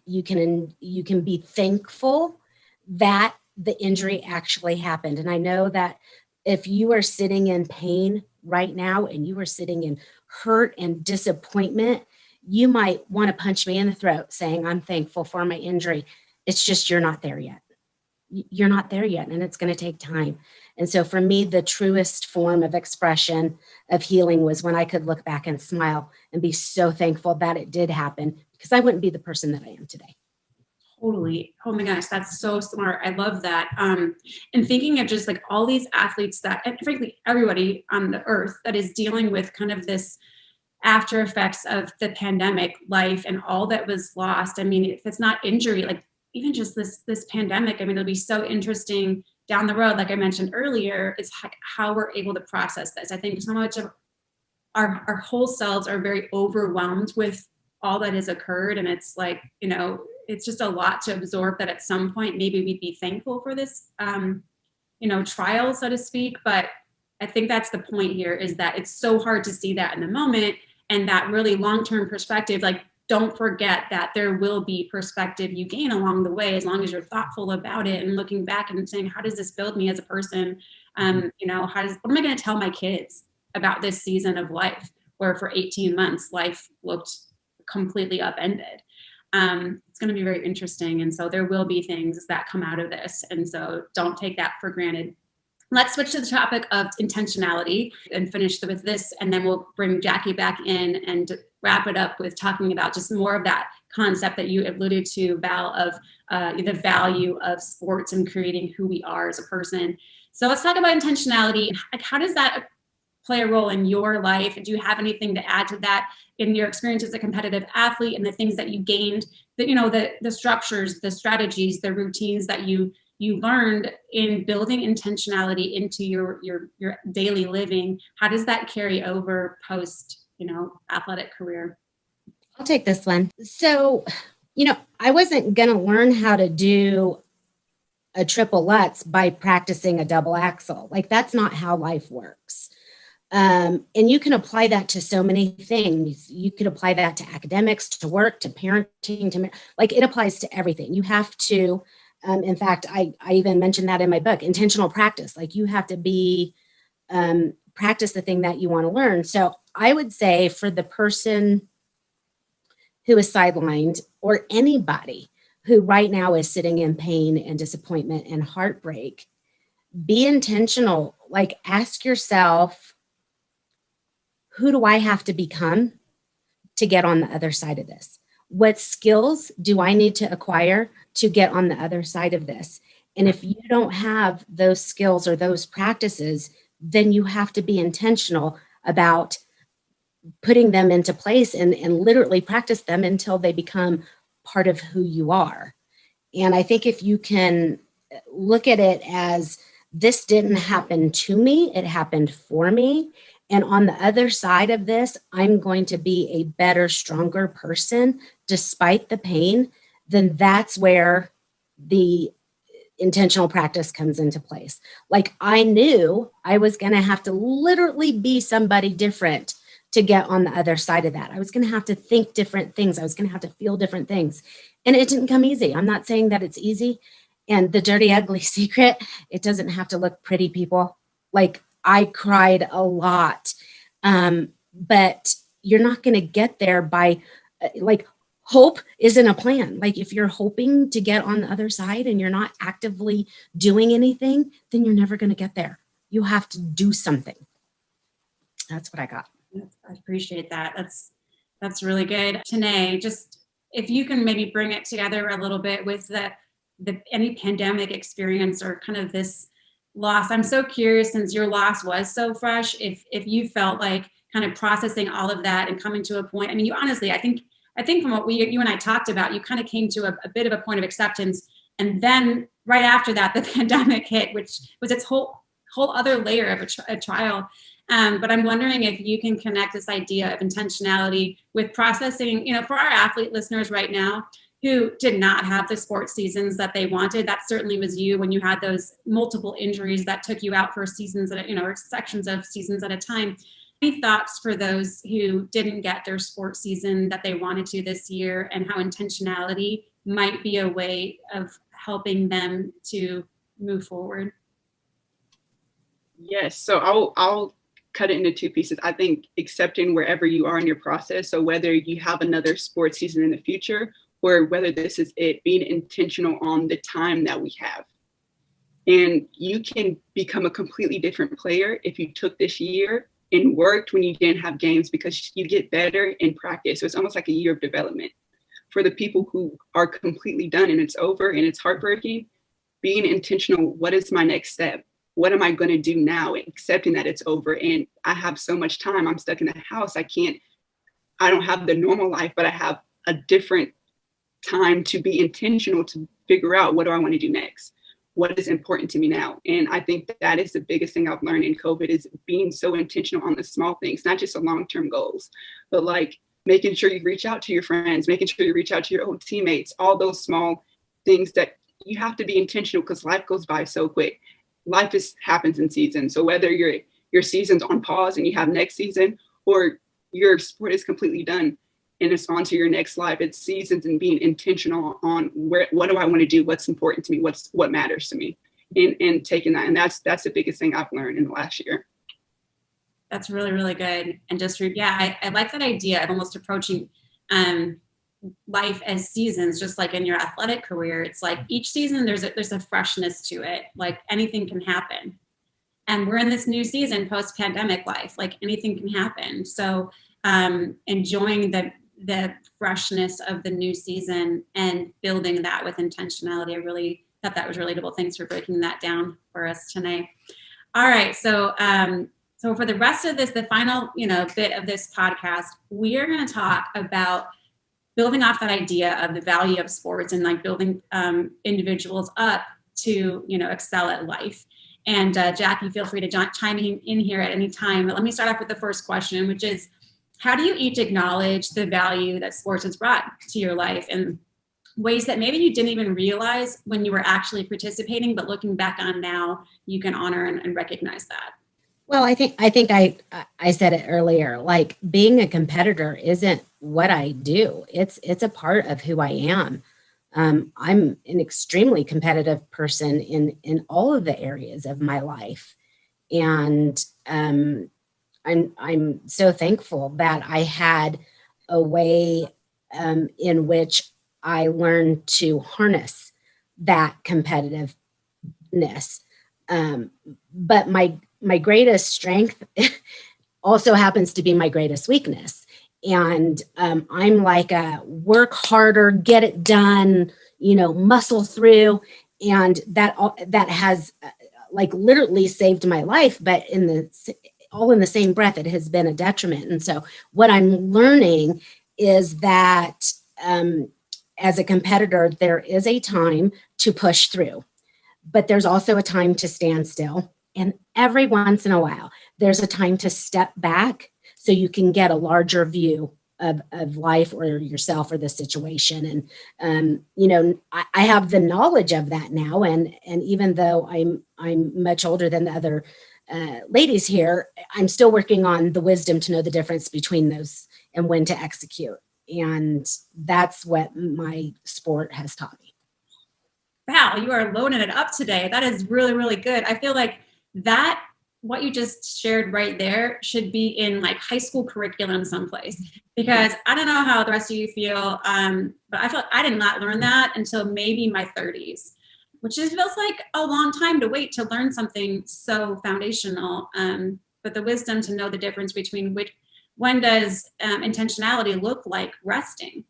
be thankful that the injury actually happened. And I know that if you are sitting in pain right now and you are sitting in hurt and disappointment, you might want to punch me in the throat saying, I'm thankful for my injury. It's just, you're not there yet. You're not there yet, and it's going to take time. And so for me, the truest form of expression of healing was when I could look back and smile and be so thankful that it did happen, because I wouldn't be the person that I am today. Totally. Oh my gosh, that's so smart. I love that. And thinking of just like all these athletes that, and frankly, everybody on the earth that is dealing with kind of this after effects of the pandemic life and all that was lost. I mean, if it's not injury, like even just this pandemic, I mean, it'll be so interesting down the road, like I mentioned earlier, is how we're able to process this. I think so much of our whole selves are very overwhelmed with all that has occurred. And it's like, it's just a lot to absorb, that at some point, maybe we'd be thankful for this, trial, so to speak. But I think that's the point here, is that it's so hard to see that in the moment, and that really long-term perspective, like, don't forget that there will be perspective you gain along the way, as long as you're thoughtful about it and looking back and saying, how does this build me as a person? What am I going to tell my kids about this season of life, where for 18 months, life looked completely upended? It's going to be very interesting. And so there will be things that come out of this. And so don't take that for granted. Let's switch to the topic of intentionality and finish with this. And then we'll bring Jackie back in and wrap it up with talking about just more of that concept that you alluded to, Val, of the value of sports and creating who we are as a person. So let's talk about intentionality. Like, how does that play a role in your life? Do you have anything to add to that in your experience as a competitive athlete and the things that you gained, that, you know, the structures, the strategies, the routines that you learned in building intentionality into your daily living? How does that carry over post, you know, athletic career? I'll take this one. So, you know, I wasn't going to learn how to do a triple Lutz by practicing a double axel. Like, that's not how life works. And you can apply that to so many things. You could apply that to academics, to work, to parenting, like, it applies to everything. You have to, in fact, I even mentioned that in my book, intentional practice. Like, you have to be, practice the thing that you want to learn. So I would say for the person who is sidelined, or anybody who right now is sitting in pain and disappointment and heartbreak, be intentional. Like, ask yourself, who do I have to become to get on the other side of this? What skills do I need to acquire to get on the other side of this? And if you don't have those skills or those practices, then you have to be intentional about putting them into place and literally practice them until they become part of who you are. And I think if you can look at it as, this didn't happen to me, it happened for me. And on the other side of this, I'm going to be a better, stronger person despite the pain, then that's where the intentional practice comes into place. Like, I knew I was going to have to literally be somebody different to get on the other side of that. I was going to have to think different things. I was going to have to feel different things. And it didn't come easy. I'm not saying that it's easy. And the dirty, ugly secret, it doesn't have to look pretty, people. Like, I cried a lot. But you're not going to get there by, like, hope isn't a plan. Like, if you're hoping to get on the other side and you're not actively doing anything, then you're never going to get there. You have to do something. That's what I got. I appreciate that. That's really good. Tene, just if you can maybe bring it together a little bit with the any pandemic experience or kind of this loss. I'm so curious, since your loss was so fresh, if you felt like kind of processing all of that and coming to a point. I mean, you honestly, I think from what you and I talked about, you kind of came to a bit of a point of acceptance, and then right after that, the pandemic hit, which was its whole other layer of a trial. But I'm wondering if you can connect this idea of intentionality with processing, you know, for our athlete listeners right now who did not have the sports seasons that they wanted. That certainly was you when you had those multiple injuries that took you out for seasons, or sections of seasons at a time. Any thoughts for those who didn't get their sports season that they wanted to this year, and how intentionality might be a way of helping them to move forward? Yes, so I'll cut it into two pieces. I think accepting wherever you are in your process. So whether you have another sports season in the future, or whether this is it, being intentional on the time that we have. And you can become a completely different player if you took this year and worked when you didn't have games, because you get better in practice. So it's almost like a year of development. For the people who are completely done and it's over and it's heartbreaking, being intentional, what is my next step? What am I going to do now? And accepting that it's over and I have so much time. I'm stuck in the house. I don't have the normal life, but I have a different time to be intentional, to figure out, what do I want to do next? What is important to me now? And I think that is the biggest thing I've learned in COVID, is being so intentional on the small things, not just the long-term goals, but like making sure you reach out to your friends, making sure you reach out to your old teammates, all those small things that you have to be intentional, because life goes by so quick. Life happens in seasons. So whether your season's on pause and you have next season, or your sport is completely done and it's on to your next life, it's seasons, and being intentional on what do I want to do? What's important to me? What matters to me? And taking that. And that's the biggest thing I've learned in the last year. That's really, really good. And just, I like that idea of almost approaching life as seasons, just like in your athletic career. It's like each season there's a freshness to it. Like anything can happen. And we're in this new season, post-pandemic life, like anything can happen. So enjoying the freshness of the new season and building that with intentionality. I really thought that was relatable. Thanks for breaking that down for us tonight. All right, so so for the rest of this, the final bit of this podcast, we are going to talk about building off that idea of the value of sports and like building individuals up to excel at life. And Jackie, feel free to chime in here at any time. But let me start off with the first question, which is, how do you each acknowledge the value that sports has brought to your life in ways that maybe you didn't even realize when you were actually participating, but looking back on now, you can honor and recognize that? Well, I think I said it earlier, like being a competitor isn't what I do. It's a part of who I am. I'm an extremely competitive person in all of the areas of my life. And I'm so thankful that I had a way in which I learned to harness that competitiveness. But my greatest strength also happens to be my greatest weakness. And I'm like a work harder, get it done, muscle through. And that has like literally saved my life, but all in the same breath, it has been a detriment. And so what I'm learning is that as a competitor, there is a time to push through, but there's also a time to stand still. And every once in a while, there's a time to step back so you can get a larger view of life or yourself or the situation. And, I have the knowledge of that now. And even though I'm much older than the other ladies here, I'm still working on the wisdom to know the difference between those and when to execute. And that's what my sport has taught me. Val, you are loading it up today. That is really, really good. I feel like that what you just shared right there should be in like high school curriculum someplace, because I don't know how the rest of you feel, but I feel like I did not learn that until maybe my 30s, which just feels like a long time to wait to learn something so foundational. But the wisdom to know the difference between when does intentionality look like resting?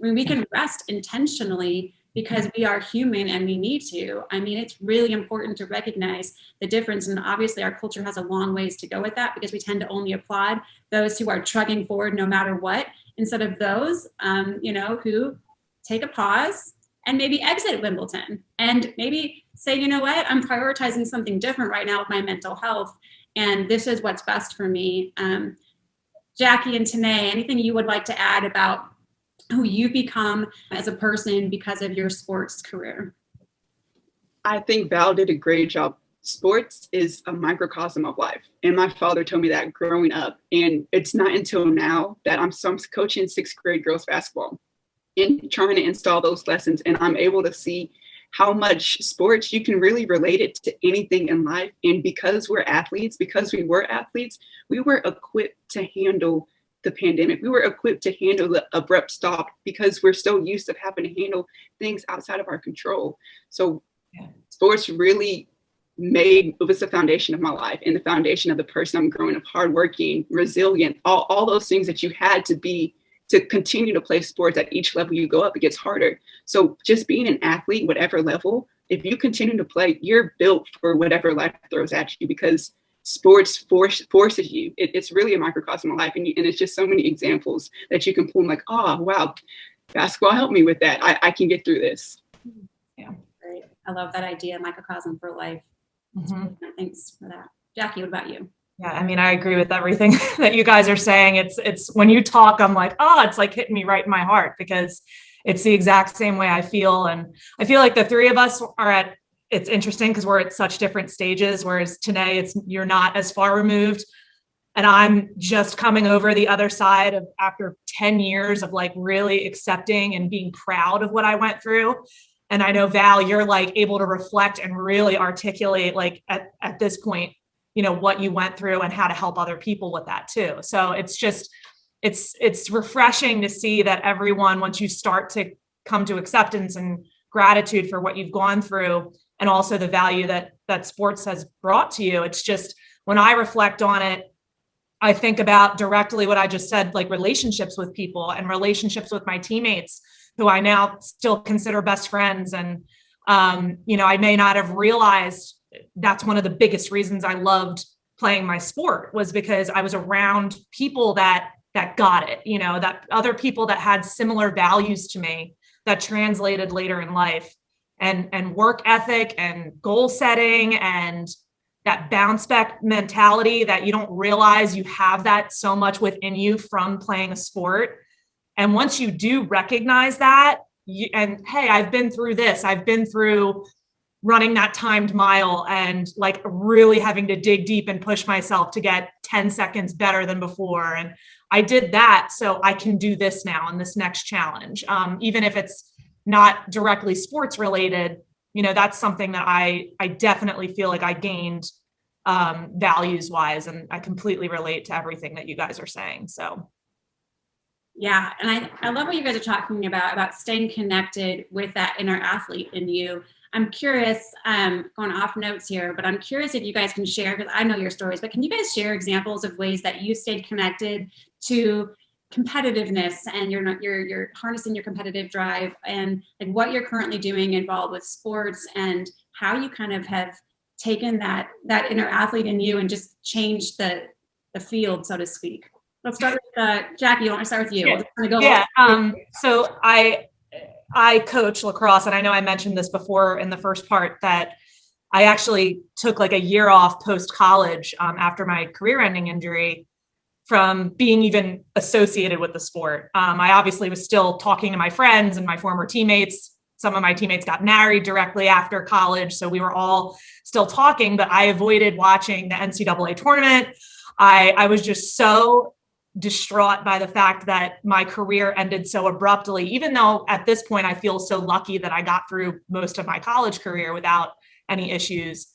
I mean, we can rest intentionally because we are human and we need to. I mean, it's really important to recognize the difference. And obviously our culture has a long ways to go with that, because we tend to only applaud those who are trucking forward no matter what, instead of those, who take a pause and maybe exit Wimbledon and maybe say, you know what, I'm prioritizing something different right now with my mental health. And this is what's best for me. Jackie and Tene, anything you would like to add about who you become as a person because of your sports career? I think Val did a great job. Sports is a microcosm of life. And my father told me that growing up. And it's not until now that I'm coaching 6th grade girls basketball and trying to install those lessons. And I'm able to see how much sports you can really relate it to anything in life. And because we were athletes, we were equipped to handle the pandemic. We were equipped to handle the abrupt stop because we're so used to having to handle things outside of our control. So sports really was the foundation of my life and the foundation of the person I'm growing up, hardworking, resilient, all those things that you had to be to continue to play sports. At each level you go up, it gets harder. So just being an athlete, whatever level, if you continue to play, you're built for whatever life throws at you, because sports forces you. It's really a microcosm of life. And it's just so many examples that you can pull. Like, oh, wow, basketball helped me with that. I can get through this. Yeah, great. I love that idea, microcosm for life. Mm-hmm. Thanks for that. Jackie, what about you? Yeah, I mean, I agree with everything that you guys are saying. It's when you talk, I'm like, it's like hitting me right in my heart, because it's the exact same way I feel. And I feel like the three of us are it's interesting because we're at such different stages, whereas today you're not as far removed. And I'm just coming over the other side of after 10 years of like really accepting and being proud of what I went through. And I know, Val, you're like able to reflect and really articulate like at this point, what you went through and how to help other people with that too. So it's just, it's refreshing to see that everyone, once you start to come to acceptance and gratitude for what you've gone through, and also the value that sports has brought to you. It's just, when I reflect on it, I think about directly what I just said, like relationships with people and relationships with my teammates who I now still consider best friends. And, I may not have realized that's one of the biggest reasons I loved playing my sport, was because I was around people that got it, that other people that had similar values to me that translated later in life, and work ethic and goal setting and that bounce back mentality that you don't realize you have that so much within you from playing a sport. And once you do recognize that, and hey, I've been through this, I've been through running that timed mile and like really having to dig deep and push myself to get 10 seconds better than before. And I did that, so I can do this now in this next challenge. Even if it's not directly sports related, that's something that I definitely feel like I gained values wise. And I completely relate to everything that you guys are saying. So. Yeah. And I love what you guys are talking about staying connected with that inner athlete in you. I'm curious, going off notes here, but I'm curious if you guys can share, because I know your stories, but can you guys share examples of ways that you stayed connected to competitiveness and you're harnessing your competitive drive, and like what you're currently doing involved with sports, and how you kind of have taken that inner athlete in you and just changed the field, so to speak? Let's start with Jackie. I want to start with you. Yeah. So I coach lacrosse, and I know I mentioned this before in the first part that I actually took like a year off post-college after my career-ending injury from being even associated with the sport. I obviously was still talking to my friends and my former teammates. Some of my teammates got married directly after college, so we were all still talking, but I avoided watching the NCAA tournament. I was just so distraught by the fact that my career ended so abruptly, even though at this point I feel so lucky that I got through most of my college career without any issues.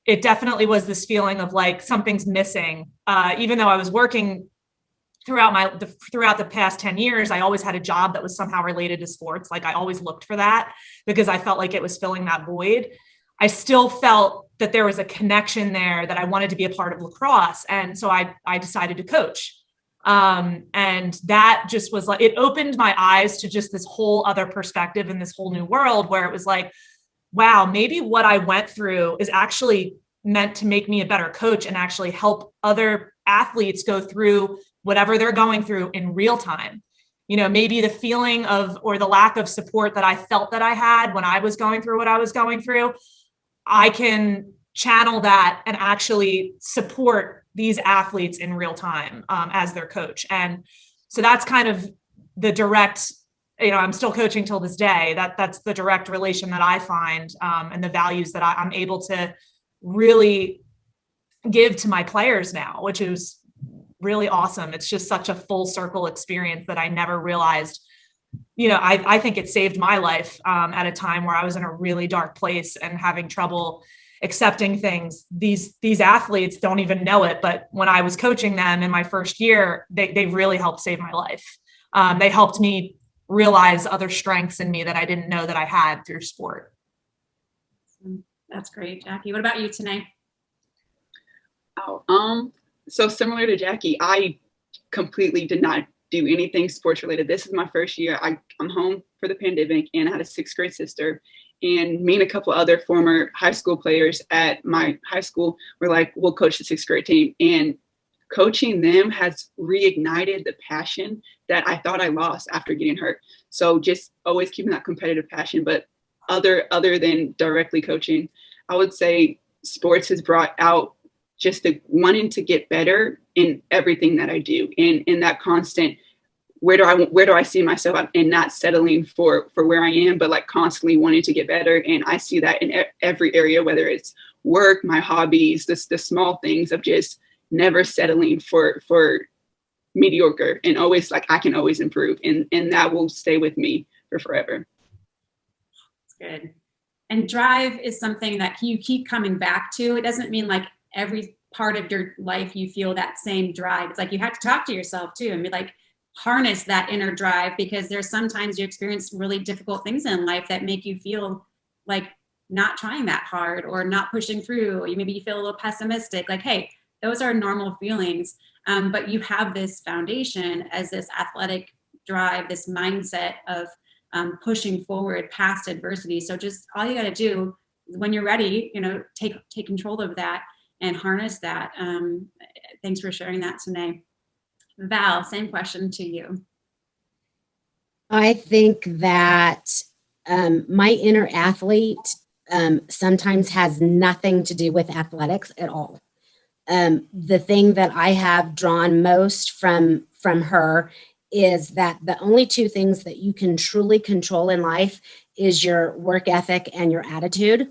It definitely was this feeling of like something's missing. Even though I was working throughout the past 10 years, I always had a job that was somehow related to sports. Like I always looked for that because I felt like it was filling that void. I still felt that there was a connection there, that I wanted to be a part of lacrosse. And so I decided to coach. And that just was like, it opened my eyes to just this whole other perspective in this whole new world where it was like, wow, maybe what I went through is actually meant to make me a better coach and actually help other athletes go through whatever they're going through in real time. Maybe the feeling of, or the lack of support that I felt that I had when I was going through what I was going through, I can channel that and actually support these athletes in real time as their coach. And so that's kind of the direct, I'm still coaching till this day. That's the direct relation that I find and the values that I'm able to really give to my players now, which is really awesome. It's just such a full circle experience that I never realized. I think it saved my life at a time where I was in a really dark place and having trouble accepting things. These athletes don't even know it, but when I was coaching them in my first year, they really helped save my life. They helped me realize other strengths in me that I didn't know that I had through sport. That's great, Jackie. What about you, Tene? So similar to Jackie, I completely did not do anything sports related. This is my first year. I'm home for the pandemic, and I had a 6th grade sister, and me and a couple other former high school players at my high school were like, we'll coach the 6th grade team. And coaching them has reignited the passion that I thought I lost after getting hurt. So just always keeping that competitive passion, but other than directly coaching, I would say sports has brought out just the wanting to get better in everything that I do, and in that constant, where do I see myself, and not settling for where I am, but like constantly wanting to get better. And I see that in every area, whether it's work, my hobbies, the small things of just never settling for mediocre, and always like I can always improve, and that will stay with me for forever. That's good. And drive is something that you keep coming back to. It doesn't mean like every part of your life you feel that same drive. It's like you have to talk to yourself too and be like, harness that inner drive, because there's sometimes you experience really difficult things in life that make you feel like not trying that hard or not pushing through. Maybe you feel a little pessimistic, like, hey, those are normal feelings. But you have this foundation as this athletic drive, this mindset of pushing forward past adversity. So just all you got to do when you're ready, take control of that and harness that. Thanks for sharing that today. Val, same question to you. I think that my inner athlete sometimes has nothing to do with athletics at all. The thing that I have drawn most from her is that the only two things that you can truly control in life is your work ethic and your attitude.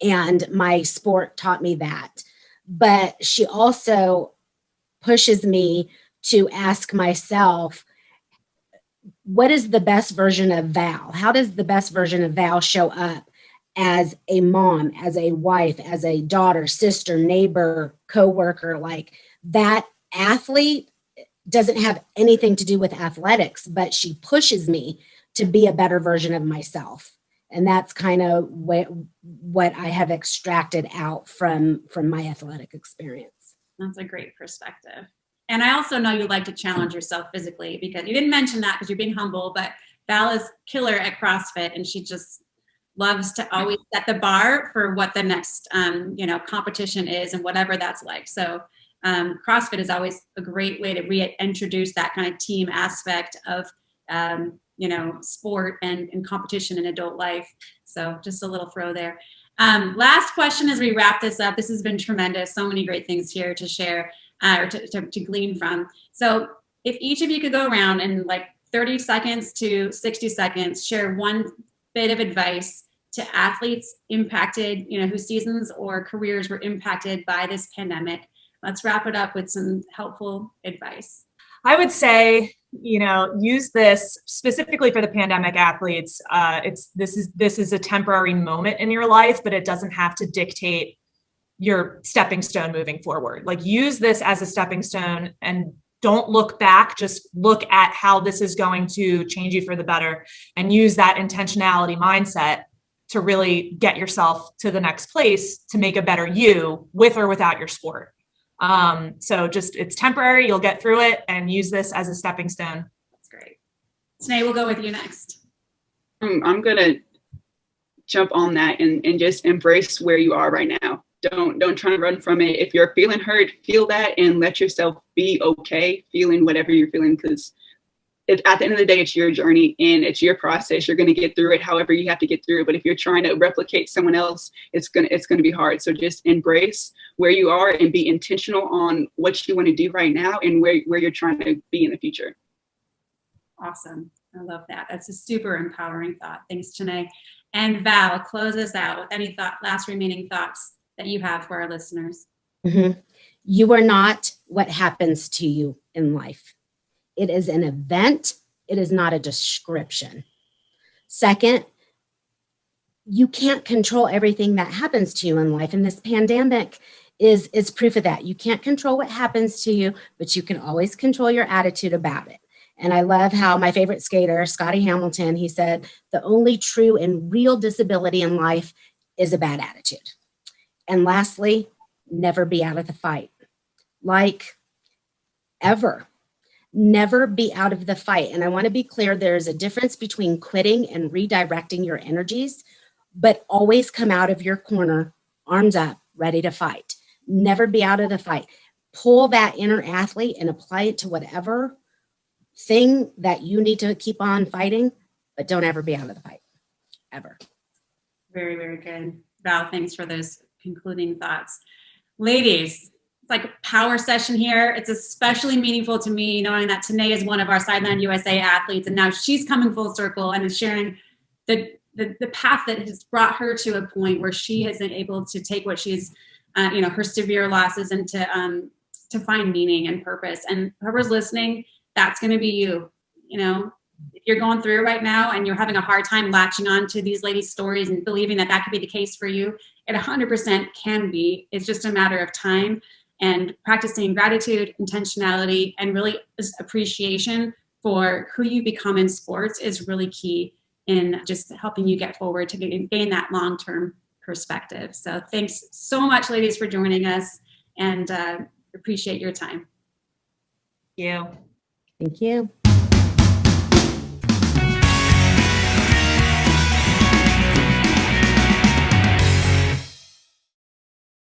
And my sport taught me that. But she also pushes me to ask myself, what is the best version of Val? How does the best version of Val show up as a mom, as a wife, as a daughter, sister, neighbor, coworker? Like, that athlete doesn't have anything to do with athletics, but she pushes me to be a better version of myself. And that's kind of what I have extracted out from my athletic experience. That's a great perspective. And I also know you like to challenge yourself physically, because you didn't mention that because you're being humble, but Val is killer at CrossFit, and she just loves to always set the bar for what the next competition is and whatever that's like. So CrossFit is always a great way to reintroduce that kind of team aspect of sport and competition in adult life. So just a little throw there. Last question as we wrap this up. This has been tremendous. So many great things here to share or to glean from. So if each of you could go around and 30 seconds to 60 seconds, share one bit of advice to athletes impacted, whose seasons or careers were impacted by this pandemic. Let's wrap it up with some helpful advice. I would say, use this specifically for the pandemic athletes. This is a temporary moment in your life, but it doesn't have to dictate your stepping stone moving forward. Use this as a stepping stone and don't look back. Just look at how this is going to change you for the better, and use that intentionality mindset to really get yourself to the next place to make a better you, with or without your sport. So it's temporary. You'll get through it, and use this as a stepping stone. That's great. Tene, we'll go with you next. I'm going to jump on that and just embrace where you are right now. Don't try to run from it. If you're feeling hurt, feel that and let yourself be okay feeling whatever you're feeling, because at the end of the day, it's your journey and it's your process. You're going to get through it however you have to get through it. But if you're trying to replicate someone else, it's going to be hard. So just embrace where you are and be intentional on what you want to do right now and where you're trying to be in the future. Awesome. I love that. That's a super empowering thought. Thanks, Tene. And Val, close us out with any last remaining thoughts that you have for our listeners. Mm-hmm. You are not what happens to you in life. It is an event. It is not a description. Second, you can't control everything that happens to you in life. And this pandemic is proof of that. You can't control what happens to you, but you can always control your attitude about it. And I love how my favorite skater, Scotty Hamilton, he said, the only true and real disability in life is a bad attitude. And lastly, never be out of the fight. Ever. Never be out of the fight. And I want to be clear, there is a difference between quitting and redirecting your energies, but always come out of your corner, arms up, ready to fight. Never be out of the fight. Pull that inner athlete and apply it to whatever thing that you need to keep on fighting, but don't ever be out of the fight, ever. Very, very good. Val, thanks for those concluding thoughts. Ladies, it's like a power session here. It's especially meaningful to me knowing that Tene is one of our Sidelined USA athletes, and now she's coming full circle and is sharing the path that has brought her to a point where she has been able to take what she's, her severe losses and to find meaning and purpose. And whoever's listening, that's going to be you. If you're going through it right now and you're having a hard time latching on to these ladies' stories and believing that could be the case for you, it 100% can be. It's just a matter of time and practicing gratitude, intentionality, and really appreciation for who you become in sports is really key in just helping you get forward to gain that long-term perspective. So thanks so much, ladies, for joining us. and appreciate your time. You. Thank you.